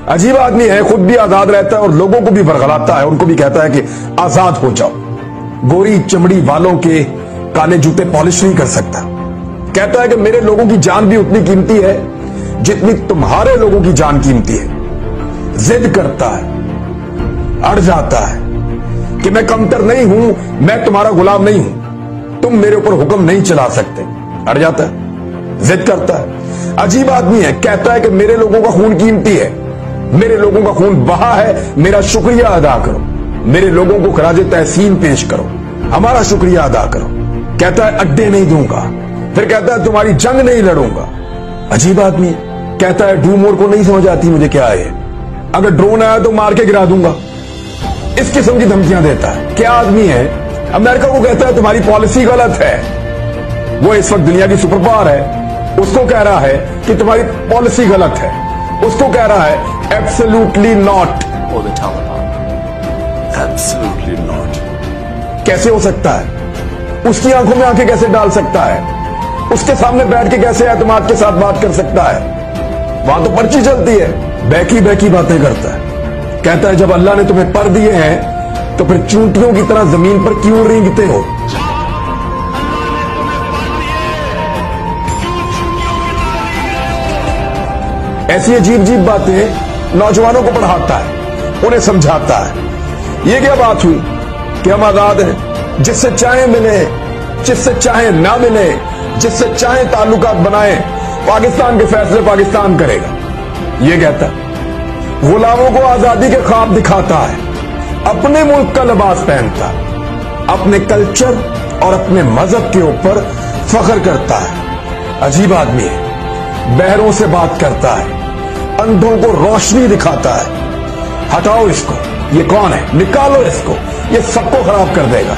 अजीब आदमी है, खुद भी आजाद रहता है और लोगों को भी बरगलाता है, उनको भी कहता है कि आजाद हो जाओ। गोरी चमड़ी वालों के काले जूते पॉलिश नहीं कर सकता। कहता है कि मेरे लोगों की जान भी उतनी कीमती है जितनी तुम्हारे लोगों की जान कीमती है। जिद करता है, अड़ जाता है कि मैं कमतर नहीं हूं, मैं तुम्हारा गुलाम नहीं हूं, तुम मेरे ऊपर हुक्म नहीं चला सकते। अड़ जाता है, जिद करता है। अजीब आदमी है, कहता है कि मेरे लोगों का खून कीमती है, मेरे लोगों का खून बहा है, मेरा शुक्रिया अदा करो, मेरे लोगों को खराजे तहसीन पेश करो, हमारा शुक्रिया अदा करो। कहता है अड्डे नहीं दूंगा, फिर कहता है तुम्हारी जंग नहीं लड़ूंगा। अजीब आदमी है, कहता है डू मोर को नहीं समझ आती मुझे क्या है, अगर ड्रोन आया तो मार के गिरा दूंगा। इस किस्म की धमकियां देता है। क्या आदमी है, अमेरिका को कहता है तुम्हारी पॉलिसी गलत है, वो इस वक्त दुनिया की सुपर पावर है, उसको कह रहा है कि तुम्हारी पॉलिसी गलत है, उसको कह रहा है absolutely not. Or the Taliban. Absolutely not. कैसे हो सकता है? उसकी आंखों में आंखें कैसे डाल सकता है? उसके सामने बैठ के कैसे एतमाद के साथ बात कर सकता है? वहां तो पर्ची चलती है, बैकी बैकी बातें करता है। कहता है जब अल्लाह ने तुम्हें पर दिए हैं तो फिर चूंटियों की तरह जमीन पर क्यों रेंगते हो? ऐसी अजीब अजीब बातें नौजवानों को पढ़ाता है, उन्हें समझाता है। ये क्या बात हुई कि हम आजाद हैं, जिससे चाहे मिले, जिससे चाहे ना मिले, जिससे चाहे ताल्लुकात बनाए, पाकिस्तान के फैसले पाकिस्तान करेगा। ये कहता है गुलामों को आजादी के ख्वाब दिखाता है, अपने मुल्क का लिबास पहनता है, अपने कल्चर और अपने मजहब के ऊपर फख्र करता है। अजीब आदमी है, बहरों से बात करता है, अंधों को रोशनी दिखाता है। हटाओ इसको, ये कौन है, निकालो इसको, ये सबको खराब कर देगा।